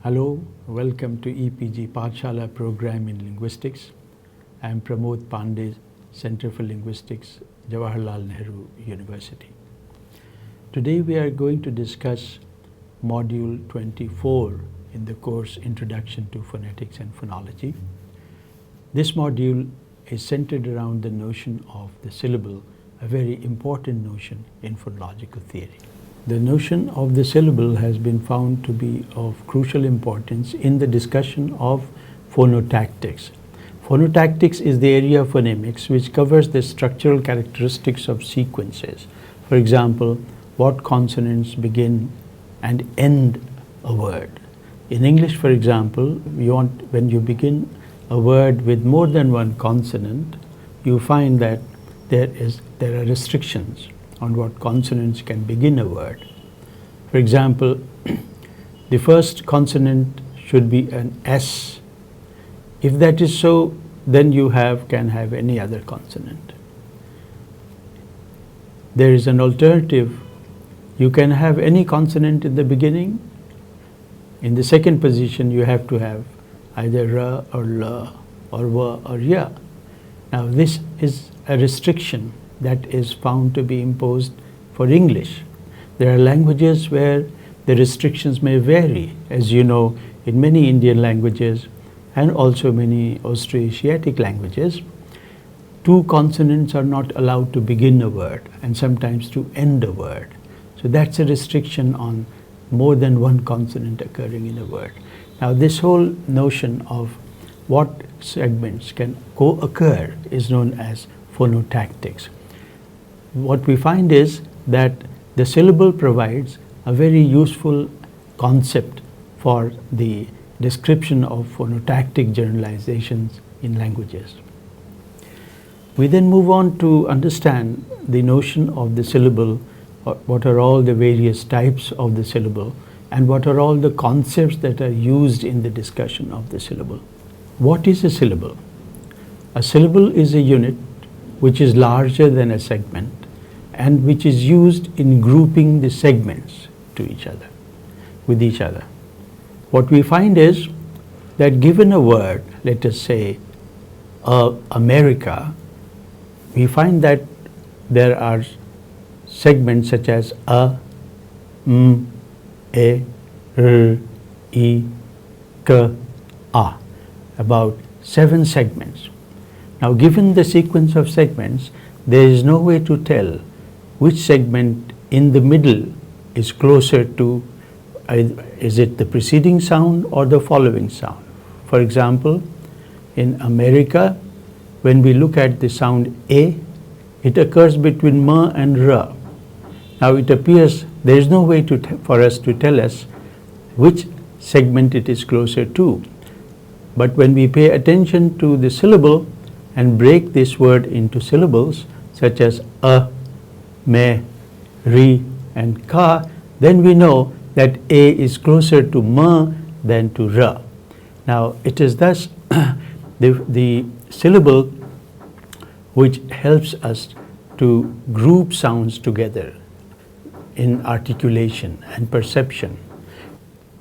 Hello, welcome to EPG Pathshala program in Linguistics. I am Pramod Pandey, Center for Linguistics, Jawaharlal Nehru University. Today we are going to discuss Module 24 in the course Introduction to Phonetics and Phonology. This module is centered around the notion of the syllable, a very important notion in phonological theory. The notion of the syllable has been found to be of crucial importance in the discussion of phonotactics. Phonotactics is the area of phonemics which covers the structural characteristics of sequences. For example, what consonants begin and end a word. In English, for example, when you begin a word with more than one consonant, you find that there are restrictions on what consonants can begin a word. For example, the first consonant should be an S. If that is so, then you can have any other consonant. There is an alternative. You can have any consonant in the beginning. In the second position, you have to have either R or L or W or Y. Now, this is a restriction that is found to be imposed for English. There are languages where the restrictions may vary, as you know, in many Indian languages and also many Austroasiatic languages. Two consonants are not allowed to begin a word and sometimes to end a word. So that's a restriction on more than one consonant occurring in a word. Now, this whole notion of what segments can co-occur is known as phonotactics. What we find is that the syllable provides a very useful concept for the description of phonotactic generalizations in languages. We then move on to understand the notion of the syllable, what are all the various types of the syllable, and what are all the concepts that are used in the discussion of the syllable. What is a syllable? A syllable is a unit which is larger than a segment and which is used in grouping the segments with each other. What we find is that given a word, let us say America, we find that there are segments such as A, M, E, R, E, K, A, about 7 segments. Now, given the sequence of segments, there is no way to tell which segment in the middle is closer to, is it the preceding sound or the following sound. For example, in America, when we look at the sound A, it occurs between M and R. Now, it appears there is no way for us to tell us which segment it is closer to. But when we pay attention to the syllable and break this word into syllables such as A, Me, Ri and Ka, then we know that A is closer to M than to Ra. Now, it is thus the syllable which helps us to group sounds together in articulation and perception.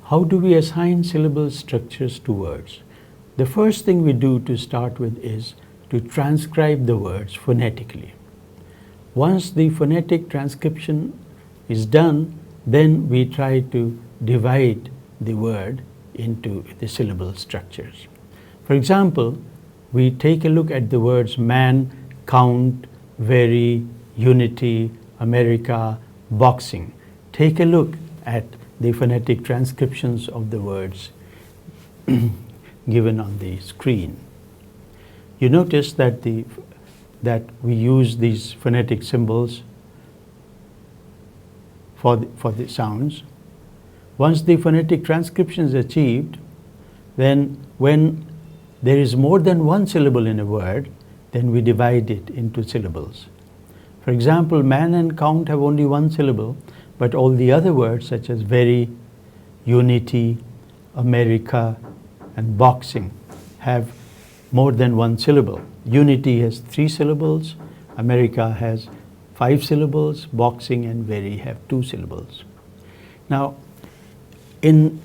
How do we assign syllable structures to words? The first thing we do to start with is to transcribe the words phonetically. Once the phonetic transcription is done, then we try to divide the word into the syllable structures. For example, we take a look at the words man, count, very, unity, America, boxing. Take a look at the phonetic transcriptions of the words given on the screen. You notice that we use these phonetic symbols for the sounds. Once the phonetic transcription is achieved, then when there is more than one syllable in a word, then we divide it into syllables. For example, man and count have only one syllable, but all the other words such as very, unity, America and boxing have more than one syllable. Unity has 3 syllables, America has 5 syllables, boxing and very have 2 syllables. Now, in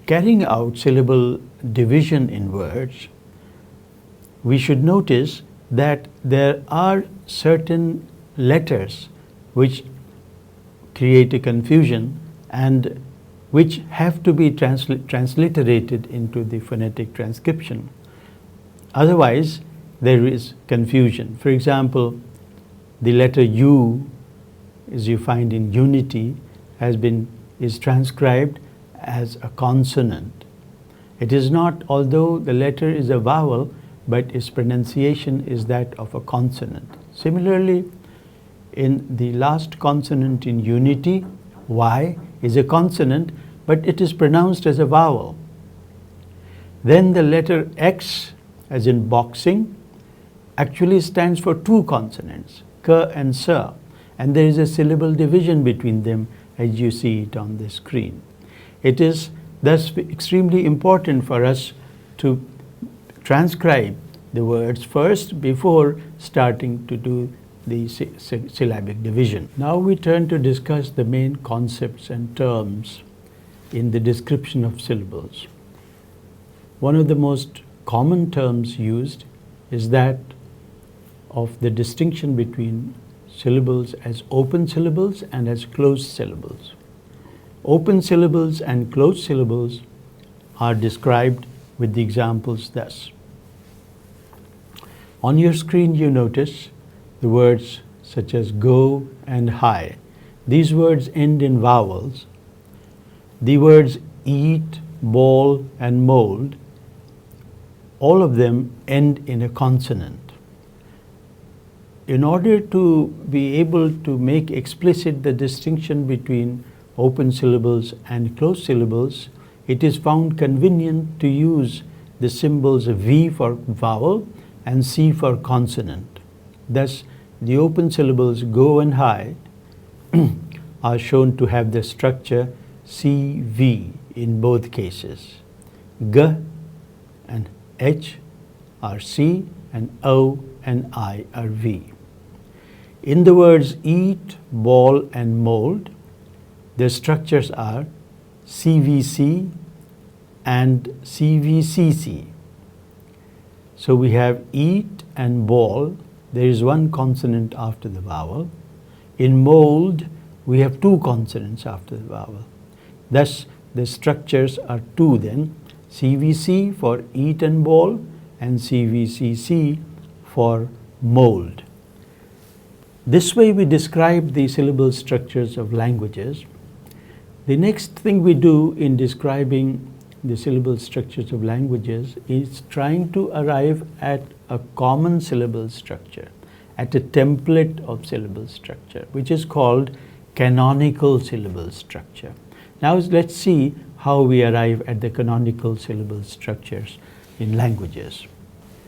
carrying out syllable division in words, we should notice that there are certain letters which create a confusion and which have to be transliterated into the phonetic transcription. Otherwise, there is confusion. For example, the letter U, as you find in unity, is transcribed as a consonant. It is not, although the letter is a vowel, but its pronunciation is that of a consonant. Similarly, in the last consonant in unity, Y is a consonant, but it is pronounced as a vowel. Then the letter X, as in boxing, actually stands for two consonants, K and S, and there is a syllable division between them as you see it on the screen. It is thus extremely important for us to transcribe the words first before starting to do the syllabic division. Now we turn to discuss the main concepts and terms in the description of syllables. One of the most common terms used is that of the distinction between syllables as open syllables and as closed syllables. Open syllables and closed syllables are described with the examples thus. On your screen you notice the words such as go and high. These words end in vowels. The words eat, ball and mold, all of them end in a consonant. In order to be able to make explicit the distinction between open syllables and closed syllables, it is found convenient to use the symbols V for vowel and C for consonant. Thus, the open syllables go and high are shown to have the structure CV in both cases. G and H are C and O and I are V. In the words eat, ball and mold, the structures are CVC and CVCC. So we have eat and ball, there is one consonant after the vowel. In mold, we have two consonants after the vowel. Thus, the structures are two then, CVC for eat and ball and CVCC for mold. This way we describe the syllable structures of languages. The next thing we do in describing the syllable structures of languages is trying to arrive at a common syllable structure, at a template of syllable structure, which is called canonical syllable structure. Now let's see how we arrive at the canonical syllable structures in languages.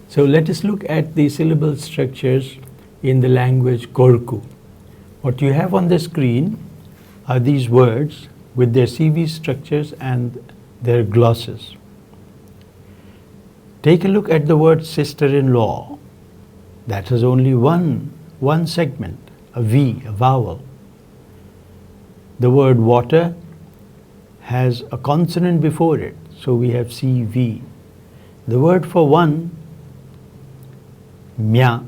So let us look at the syllable structures in the language Korku. What you have on the screen are these words with their CV structures and their glosses. Take a look at the word sister-in-law. That has only one segment, a V, a vowel. The word water has a consonant before it, so we have CV. The word for one, mya,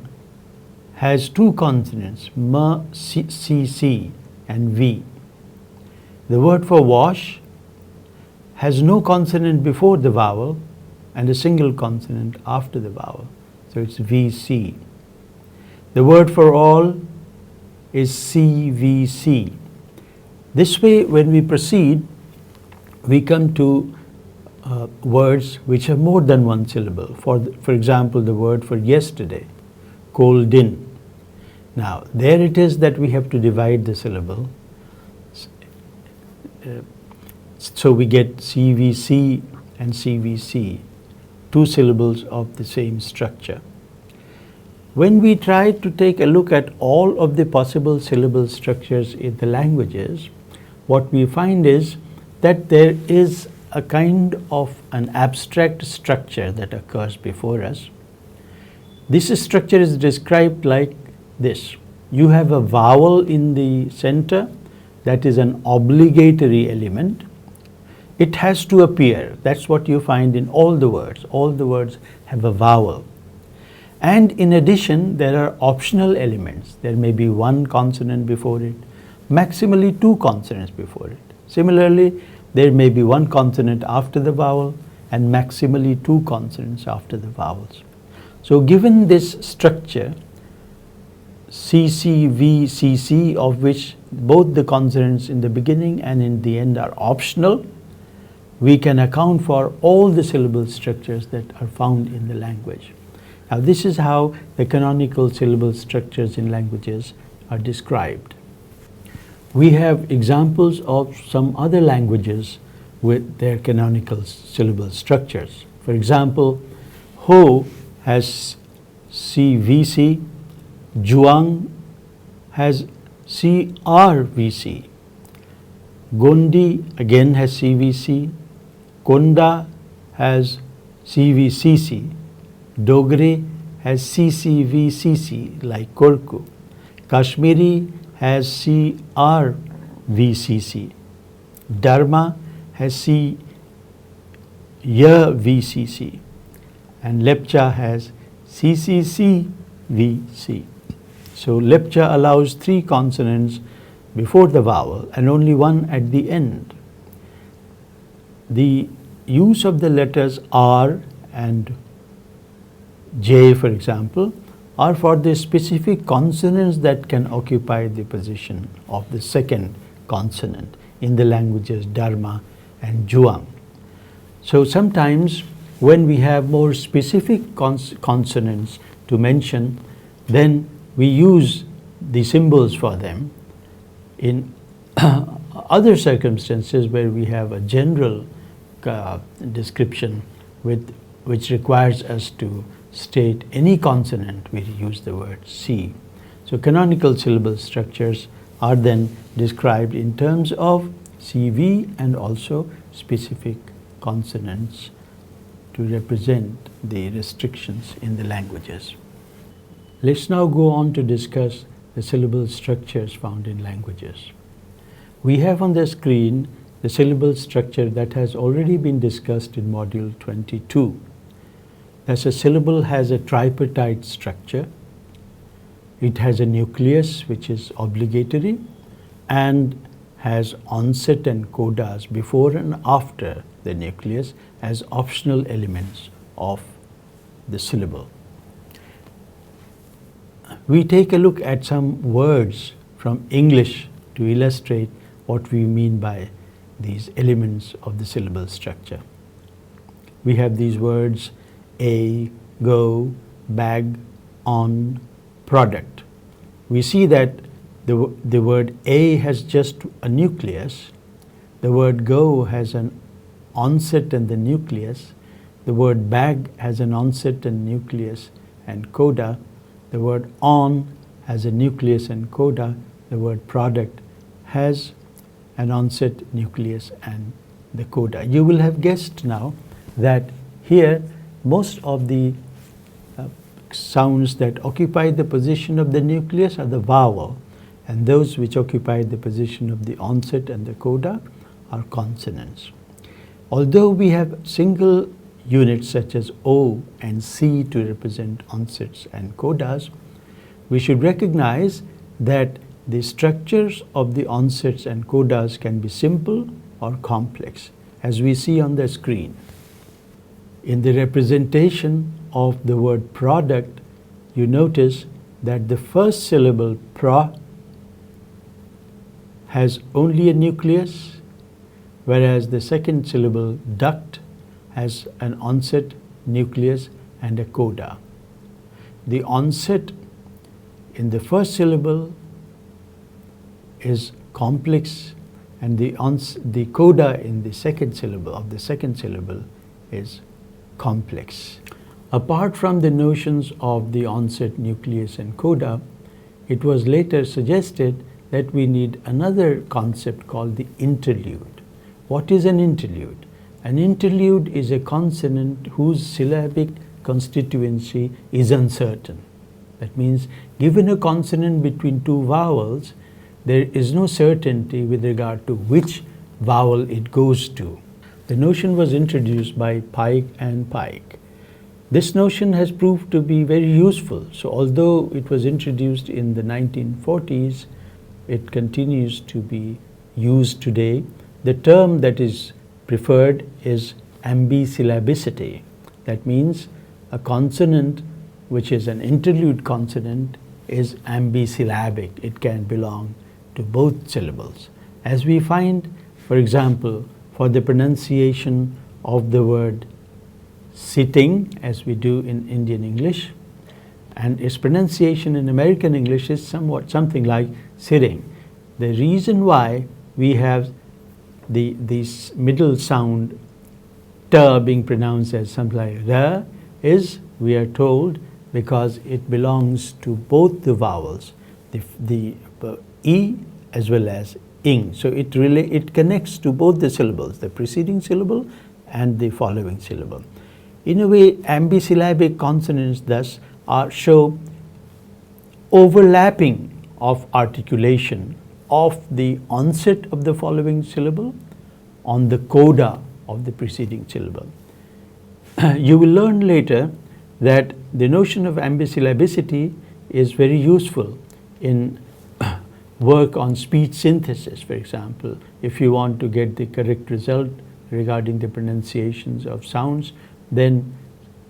has two consonants, m, c, and v. The word for wash has no consonant before the vowel and a single consonant after the vowel, so it's VC. The word for all is CVC. This way, when we proceed, we come to words which have more than one syllable. For example, the word for yesterday, cold in. Now, there it is that we have to divide the syllable. So we get CVC and CVC, two syllables of the same structure. When we try to take a look at all of the possible syllable structures in the languages, what we find is that there is a kind of an abstract structure that occurs before us. This structure is described like this. You have a vowel in the center that is an obligatory element. it has to appear. That's what you find in all the words. All the words have a vowel. And in addition, there are optional elements. There may be one consonant before it, maximally two consonants before it. Similarly, there may be one consonant after the vowel and maximally two consonants after the vowels. So given this structure, CC, V, CC, of which both the consonants in the beginning and in the end are optional, we can account for all the syllable structures that are found in the language. Now this is how the canonical syllable structures in languages are described. We have examples of some other languages with their canonical syllable structures. For example, Ho has CVC, Zhuang has CRVC, Gondi again has CVC, Konda has CVCC, Dogri has CCVCC like Korku, Kashmiri has CRVCC, Dharma has CYVCC, and Lepcha has CCCVC. So Lepcha allows three consonants before the vowel and only one at the end. The use of the letters R and J, for example, are for the specific consonants that can occupy the position of the second consonant in the languages Dharma and Zhuang. So sometimes when we have more specific consonants to mention, then we use the symbols for them. In other circumstances where we have a general description which requires us to state any consonant, we use the word C. So canonical syllable structures are then described in terms of CV and also specific consonants to represent the restrictions in the languages. Let's now go on to discuss the syllable structures found in languages. We have on the screen the syllable structure that has already been discussed in module 22. Thus, a syllable has a tripartite structure. It has a nucleus which is obligatory and has onset and codas before and after the nucleus as optional elements of the syllable. We take a look at some words from English to illustrate what we mean by these elements of the syllable structure. We have these words a, go, bag, on, product. We see that the word a has just a nucleus, the word go has an onset and the nucleus, the word bag has an onset and nucleus and coda, the word on has a nucleus and coda, the word product has an onset, nucleus and the coda. You will have guessed now that here most of the sounds that occupy the position of the nucleus are the vowel, and those which occupy the position of the onset and the coda are consonants. Although we have single units such as O and C to represent onsets and codas, we should recognize that the structures of the onsets and codas can be simple or complex, as we see on the screen. In the representation of the word product, you notice that the first syllable pro has only a nucleus, whereas the second syllable duct has an onset, nucleus and a coda. The onset in the first syllable is complex, and the coda in the second syllable is complex. Apart from the notions of the onset, nucleus and coda, it was later suggested that we need another concept called the interlude. What is an interlude? An interlude is a consonant whose syllabic constituency is uncertain. That means, given a consonant between two vowels, there is no certainty with regard to which vowel it goes to. The notion was introduced by Pike and Pike. This notion has proved to be very useful. So although it was introduced in the 1940s, it continues to be used today. The term that is preferred is ambisyllabicity. That means a consonant which is an interlude consonant is ambisyllabic. It can belong to both syllables. As we find, for example, for the pronunciation of the word sitting, as we do in Indian English, and its pronunciation in American English is something like sitting. The reason why we have this middle sound t being pronounced as something like ra is, we are told, because it belongs to both the vowels, the e as well as ing. So it connects to both the syllables, the preceding syllable and the following syllable. In a way, ambisyllabic consonants thus show overlapping of articulation of the onset of the following syllable on the coda of the preceding syllable. You will learn later that the notion of ambisyllabicity is very useful in work on speech synthesis, for example. If you want to get the correct result regarding the pronunciations of sounds, then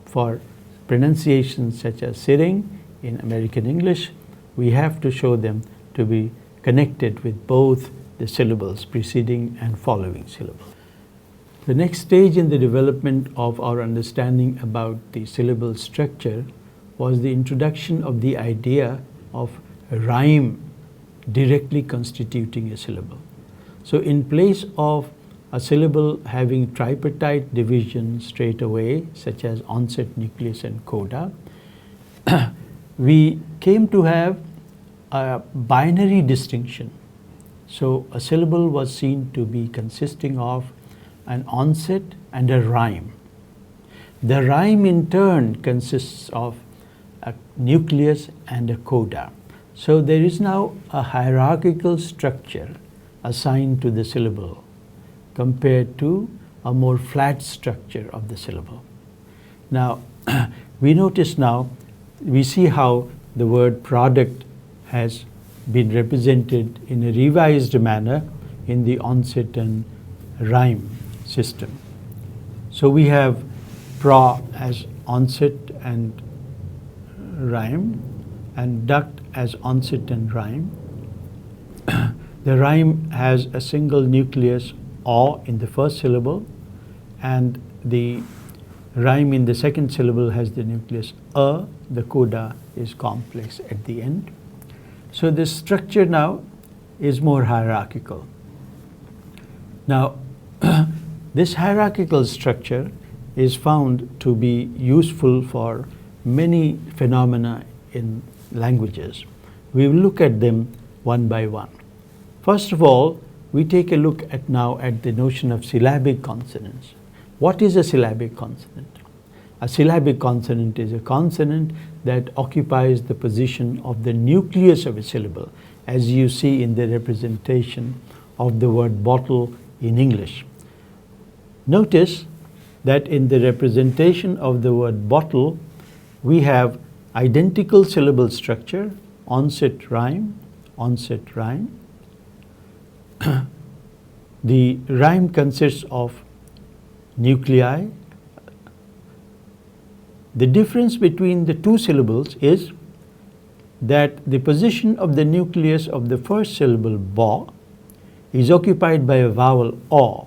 for pronunciations such as sitting in American English, we have to show them to be connected with both the syllables, preceding and following syllable. The next stage in the development of our understanding about the syllable structure was the introduction of the idea of rhyme directly constituting a syllable. So in place of a syllable having tripartite division straight away, such as onset, nucleus and coda, we came to have a binary distinction. So a syllable was seen to be consisting of an onset and a rhyme. The rhyme in turn consists of a nucleus and a coda. So there is now a hierarchical structure assigned to the syllable compared to a more flat structure of the syllable. Now, we notice now, we see how the word product has been represented in a revised manner in the onset and rhyme system. So we have pro as onset and rhyme, and duct as onset and rhyme. The rhyme has a single nucleus or in the first syllable, and the rhyme in the second syllable has the nucleus a. The coda is complex at the end. So this structure now is more hierarchical. Now, this hierarchical structure is found to be useful for many phenomena in languages. We will look at them one by one. First of all, we take a look now at the notion of syllabic consonants. What is a syllabic consonant? A syllabic consonant is a consonant that occupies the position of the nucleus of a syllable, as you see in the representation of the word bottle in English. Notice that in the representation of the word bottle, we have identical syllable structure, onset rhyme, onset rhyme. The rhyme consists of nuclei. The difference between the two syllables is that the position of the nucleus of the first syllable ba is occupied by a vowel o,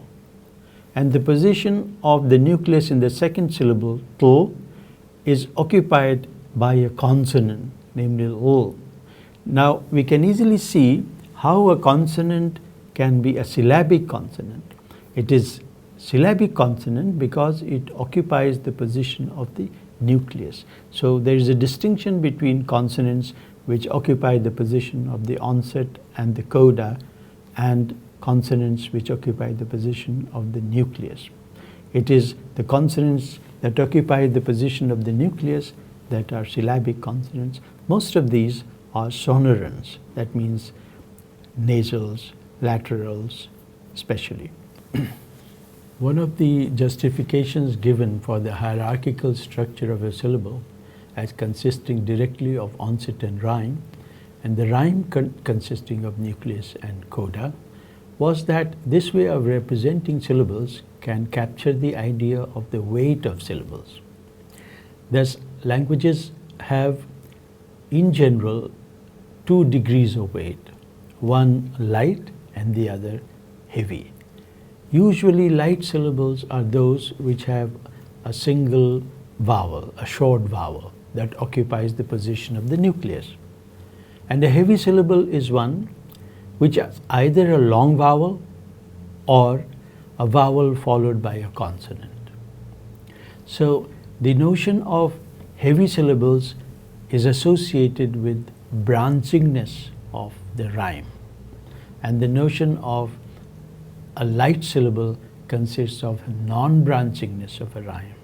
and the position of the nucleus in the second syllable to is occupied by a consonant, namely l. Now we can easily see how a consonant can be a syllabic consonant. It is syllabic consonant because it occupies the position of the nucleus. So there is a distinction between consonants which occupy the position of the onset and the coda, and consonants which occupy the position of the nucleus. It is the consonants that occupy the position of the nucleus that are syllabic consonants. Most of these are sonorants, that means nasals, laterals especially. One of the justifications given for the hierarchical structure of a syllable as consisting directly of onset and rhyme, and the rhyme consisting of nucleus and coda, was that this way of representing syllables can capture the idea of the weight of syllables. Thus, languages have, in general, two degrees of weight, one light and the other heavy. Usually light syllables are those which have a single vowel, a short vowel that occupies the position of the nucleus. And a heavy syllable is one which has either a long vowel or a vowel followed by a consonant. So the notion of heavy syllables is associated with branchingness of the rhyme, and the notion of a light syllable consists of non-branchingness of a rhyme.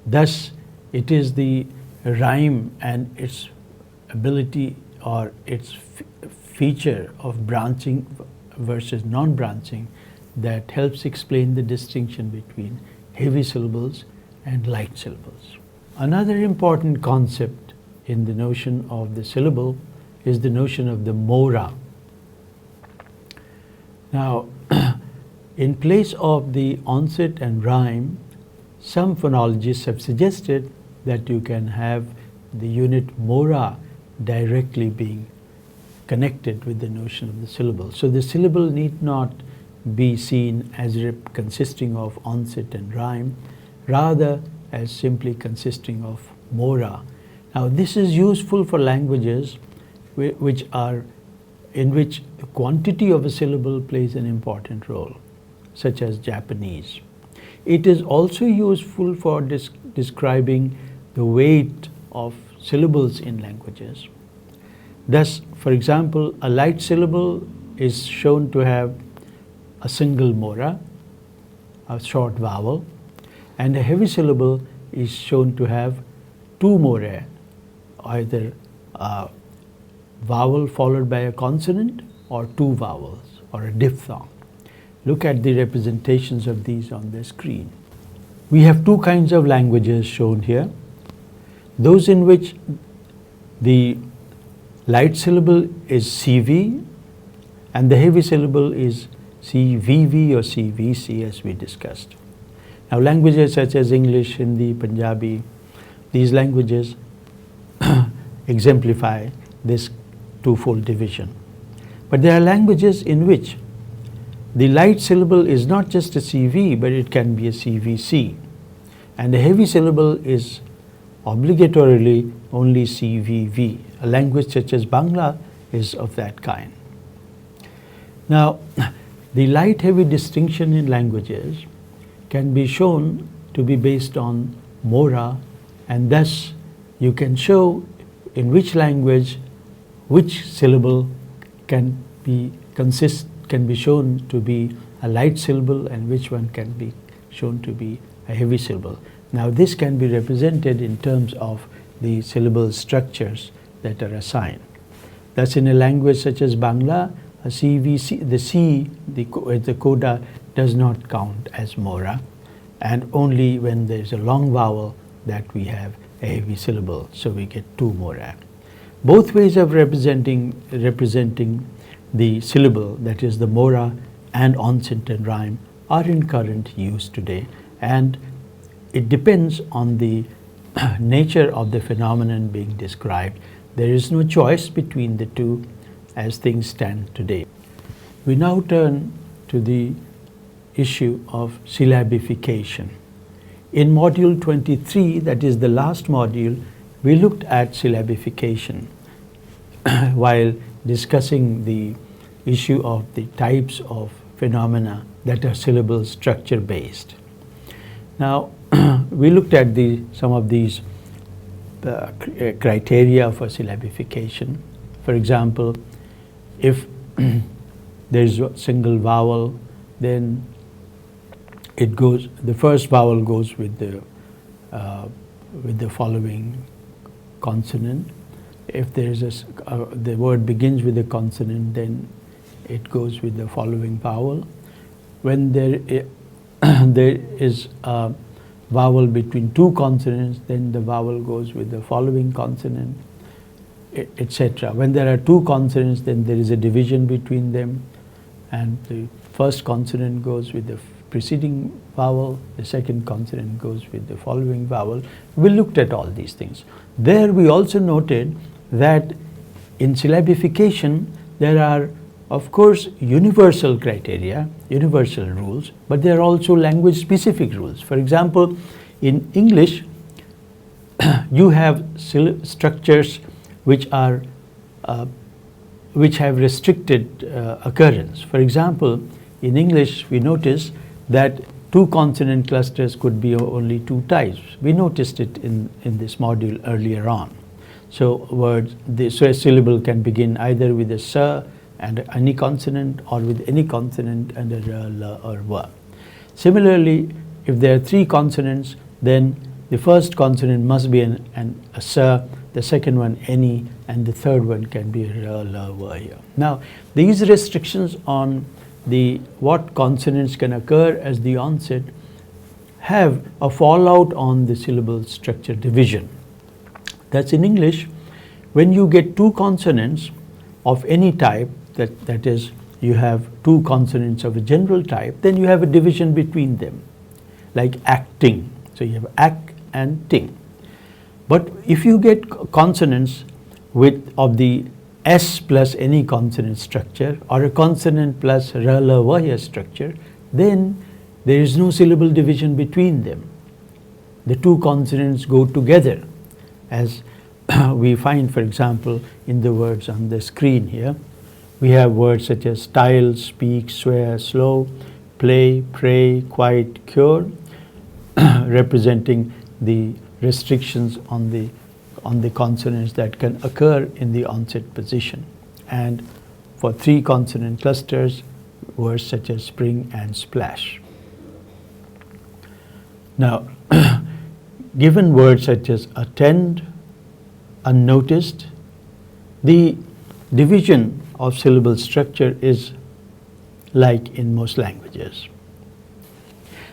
Thus, it is the rhyme and its ability or its feature of branching versus non-branching that helps explain the distinction between heavy syllables and light syllables. Another important concept in the notion of the syllable is the notion of the Mora. Now, in place of the onset and rhyme, some phonologists have suggested that you can have the unit Mora directly being connected with the notion of the syllable. So the syllable need not be seen as consisting of onset and rhyme, rather as simply consisting of Mora. Now this is useful for languages in which the quantity of a syllable plays an important role, such as Japanese. It is also useful for describing the weight of syllables in languages. Thus, for example, a light syllable is shown to have a single Mora, a short vowel, and a heavy syllable is shown to have two Morae, either a vowel followed by a consonant or two vowels or a diphthong. Look at the representations of these on the screen. We have two kinds of languages shown here. Those in which the light syllable is CV and the heavy syllable is CVV or CVC, as we discussed. Now languages such as English, Hindi, Punjabi, these languages exemplify this twofold division. But there are languages in which the light syllable is not just a CV, but it can be a CVC. And the heavy syllable is obligatorily only CVV. A language such as Bangla is of that kind. Now, the light-heavy distinction in languages can be shown to be based on Mora, and thus you can show in which language which syllable can be shown to be a light syllable and which one can be shown to be a heavy syllable. Now this can be represented in terms of the syllable structures that are assigned. Thus in a language such as Bangla, a CVC, the C, the coda does not count as Mora, and only when there is a long vowel that we have a heavy syllable, so we get two Mora. Both ways of representing the syllable, that is the Mora and onset and rhyme, are in current use today, and it depends on the nature of the phenomenon being described. There is no choice between the two as things stand today. We now turn to the issue of syllabification. In module 23, that is the last module, we looked at syllabification while discussing the issue of the types of phenomena that are syllable structure based. Now, we looked at some of these criteria for syllabification. For example, if there is a single vowel, then the first vowel goes with the following consonant. If there is the word begins with a consonant, then it goes with the following vowel. When there there is a vowel between two consonants, then the vowel goes with the following consonant, etc. When there are two consonants, then there is a division between them, and the first consonant goes with the preceding vowel, the second consonant goes with the following vowel. We looked at all these things. There we also noted that in syllabification there are, of course, universal criteria, universal rules, but there are also language specific rules. For example, in English you have structures which are which have restricted occurrence. For example, in English we notice that two consonant clusters could be only two types. We noticed it in this module earlier on. So a syllable can begin either with a s and any consonant, or with any consonant and a r, l, or w. Similarly, if there are three consonants, then the first consonant must be a s, the second one any, and the third one can be r, l, w here. Now, these restrictions on what consonants can occur as the onset have a fallout on the syllable structure division. That's in English. When you get two consonants of any type, that is, you have two consonants of a general type, then you have a division between them, like acting. So you have ak and ting. But if you get consonants of the S plus any consonant structure, or a consonant plus r, l, w structure, then there is no syllable division between them. The two consonants go together, as we find, for example, in the words on the screen here. We have words such as style, speak, swear, slow, play, pray, quiet, cure, representing the restrictions on the consonants that can occur in the onset position. And for three consonant clusters, words such as spring and splash. Now, given words such as attend, unnoticed, the division of syllable structure is like in most languages.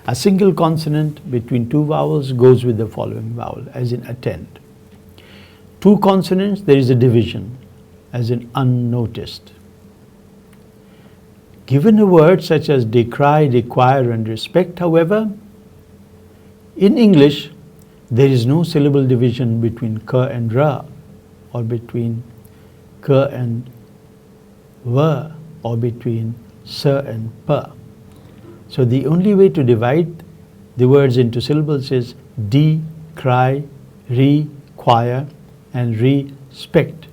A single consonant between two vowels goes with the following vowel, as in attend. Two consonants, there is a division, as in unnoticed. Given a word such as decry, require, and respect, however, in English, there is no syllable division between k and r, or between k and v, or between s and p. So the only way to divide the words into syllables is decry, require, and respect.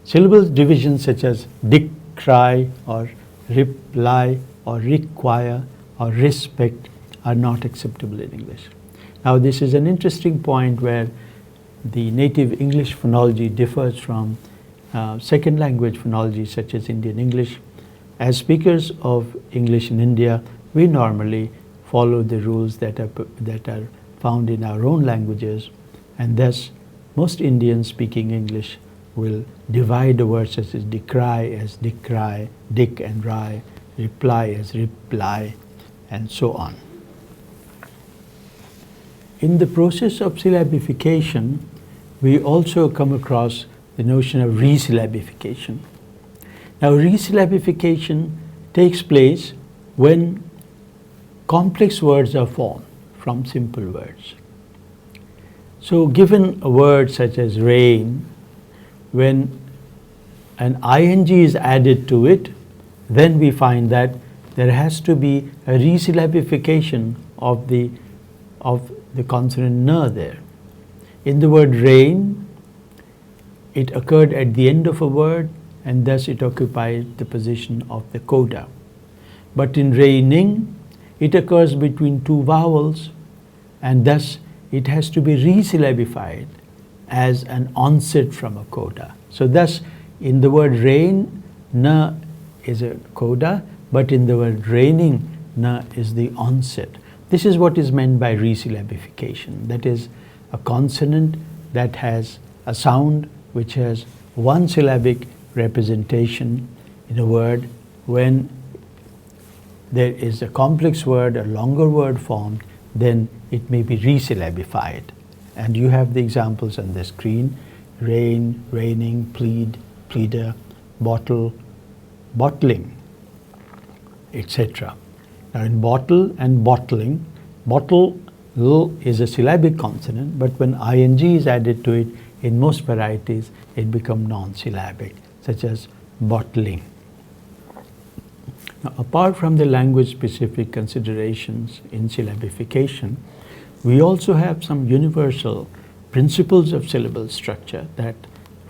Syllable divisions such as decry, or reply, or require, or respect are not acceptable in English. Now, this is an interesting point where the native English phonology differs from second language phonology such as Indian English. As speakers of English in India, we normally follow the rules that are found in our own languages, and thus most Indians speaking English will divide the words such as decry as decry, dick and ry, reply as reply, and so on. In the process of syllabification, we also come across the notion of resyllabification. Now, resyllabification takes place when complex words are formed from simple words. So, given a word such as rain, when an ing is added to it, then we find that there has to be a resyllabification of the consonant n there. In the word rain, it occurred at the end of a word, and thus it occupied the position of the coda. But in raining, it occurs between two vowels, and thus it has to be resyllabified as an onset from a coda. So thus, in the word rain, n is a coda, but in the word raining, n is the onset. This is what is meant by resyllabification. That is, a consonant that has a sound which has one syllabic representation in a word when there is a complex word, a longer word formed, then it may be resyllabified. And you have the examples on the screen: rain, raining, plead, pleader, bottle, bottling, etc. Now in bottle and bottling, bottle L is a syllabic consonant, but when ing is added to it, in most varieties, it becomes non-syllabic, such as bottling. Now, apart from the language-specific considerations in syllabification, we also have some universal principles of syllable structure that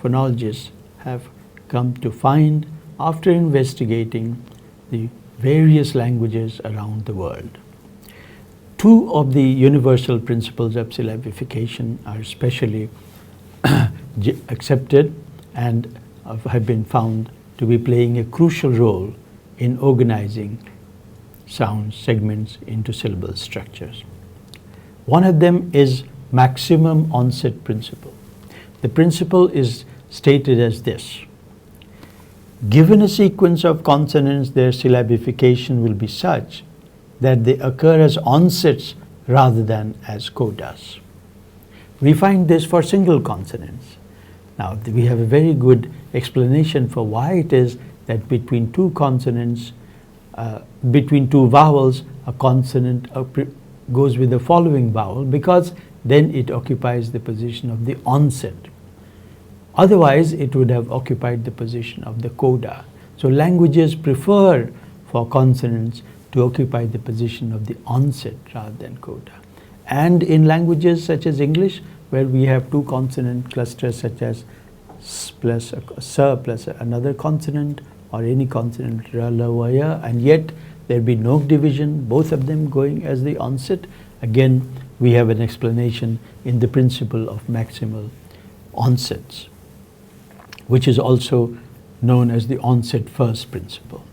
phonologists have come to find after investigating the various languages around the world. Two of the universal principles of syllabification are especially accepted and have been found to be playing a crucial role in organizing sound segments into syllable structures. One of them is maximum onset principle. The principle is stated as this: given a sequence of consonants, their syllabification will be such that they occur as onsets rather than as codas. We find this for single consonants. Now, we have a very good explanation for why it is that between two consonants, between two vowels, a consonant goes with the following vowel, because then it occupies the position of the onset. Otherwise, it would have occupied the position of the coda. So languages prefer for consonants to occupy the position of the onset rather than coda. And in languages such as English, where we have two consonant clusters such as s plus another consonant, or any consonant ra, la, wa, ya, and yet there be no division, both of them going as the onset, again we have an explanation in the principle of maximal onsets, which is also known as the onset first principle.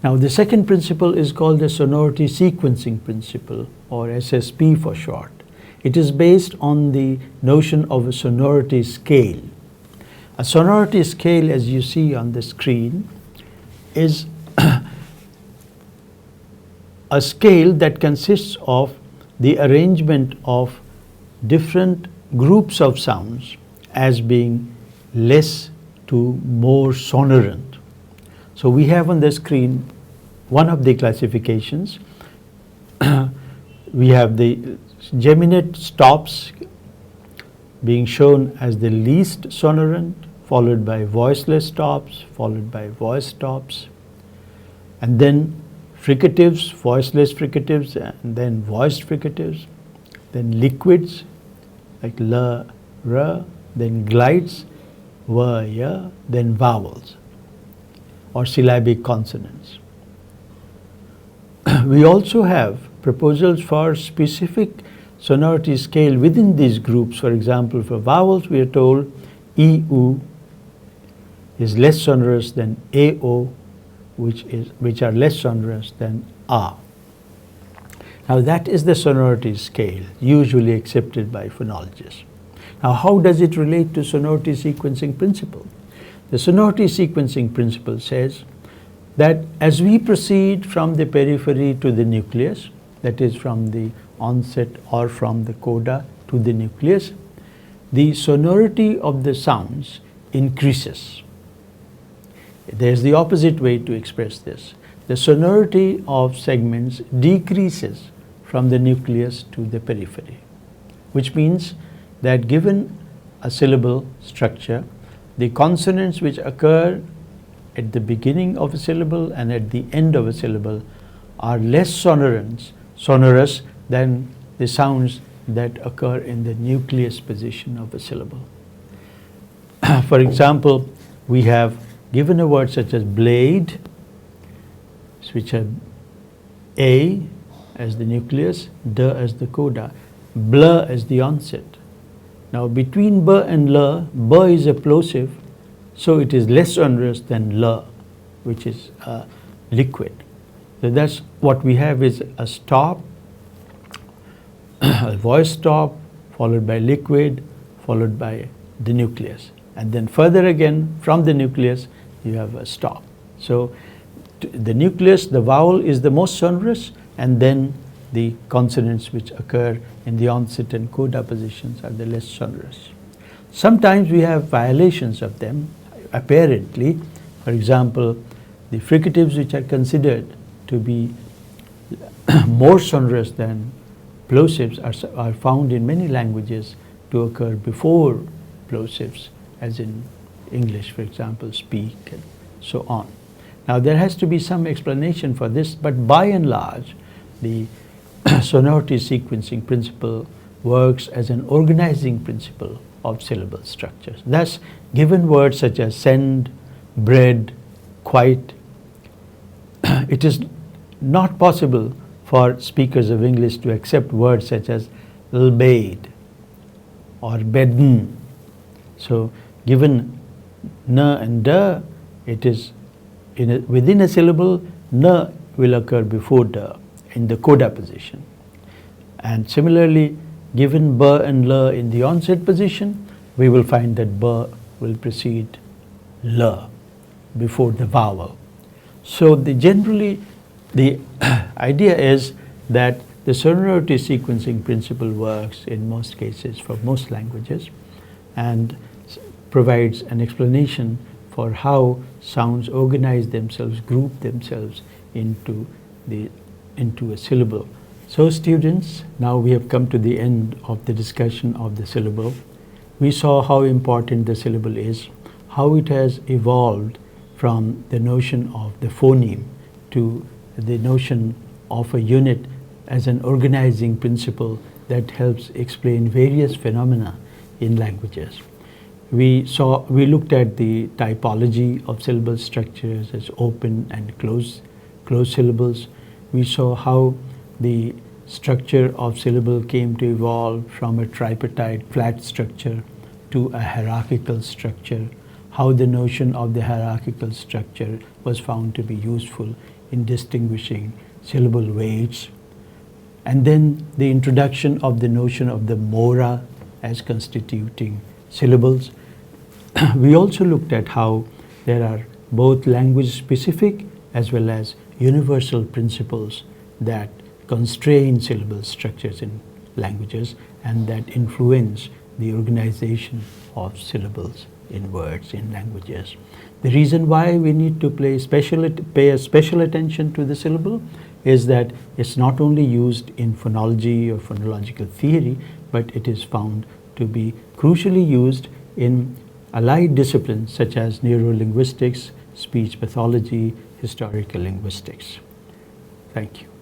Now, the second principle is called the sonority sequencing principle, or SSP for short. It is based on the notion of a sonority scale. A sonority scale, as you see on the screen, is a scale that consists of the arrangement of different groups of sounds as being less to more sonorant. So we have on the screen one of the classifications. We have the geminate stops being shown as the least sonorant, followed by voiceless stops, followed by voice stops, and then fricatives, voiceless fricatives, and then voiced fricatives, then liquids like la, ra, then glides, wa, ya, then vowels or syllabic consonants. We also have proposals for specific sonority scale within these groups. For example, for vowels, we are told e, u is less sonorous than a, o, which are less sonorous than a. Now, that is the sonority scale usually accepted by phonologists. Now, how does it relate to sonority sequencing principle? The sonority sequencing principle says that as we proceed from the periphery to the nucleus, that is from the onset or from the coda to the nucleus, the sonority of the sounds increases. There is the opposite way to express this. The sonority of segments decreases from the nucleus to the periphery, which means that given a syllable structure, the consonants which occur at the beginning of a syllable and at the end of a syllable are less sonorous than the sounds that occur in the nucleus position of a syllable. For example, we have given a word such as blade, which have A as the nucleus, D as the coda, bl as the onset. Now, between b and l, b is a plosive, so it is less sonorous than l, which is liquid. So that's what we have is a stop, a voice stop, followed by liquid, followed by the nucleus. And then further again from the nucleus, you have a stop. So the nucleus, the vowel is the most sonorous, and then the consonants which occur in the onset and coda positions are the less sonorous. Sometimes we have violations of them, apparently. For example, the fricatives which are considered to be more sonorous than plosives are found in many languages to occur before plosives, as in English, for example, speak, and so on. Now there has to be some explanation for this, but by and large, the sonority sequencing principle works as an organizing principle of syllable structures. Thus, given words such as send, bread, quite, it is not possible for speakers of English to accept words such as lbade or bedden. So, given n and d, it is within a syllable, n will occur before d in the coda position. And similarly, given b and l in the onset position, we will find that b will precede l before the vowel. So generally the idea is that the sonority sequencing principle works in most cases for most languages and provides an explanation for how sounds organize themselves, group themselves into a syllable. So students, now we have come to the end of the discussion of the syllable. We saw how important the syllable is, how it has evolved from the notion of the phoneme to the notion of a unit as an organizing principle that helps explain various phenomena in languages. We looked at the typology of syllable structures as open and closed syllables. We saw how the structure of syllable came to evolve from a tripartite flat structure to a hierarchical structure, how the notion of the hierarchical structure was found to be useful in distinguishing syllable weights, and then the introduction of the notion of the Mora as constituting syllables. We also looked at how there are both language-specific as well as universal principles that constrain syllable structures in languages and that influence the organization of syllables in words in languages. The reason why we need to pay a special attention to the syllable is that it's not only used in phonology or phonological theory, but it is found to be crucially used in allied disciplines such as neurolinguistics, speech pathology, historical linguistics. Thank you.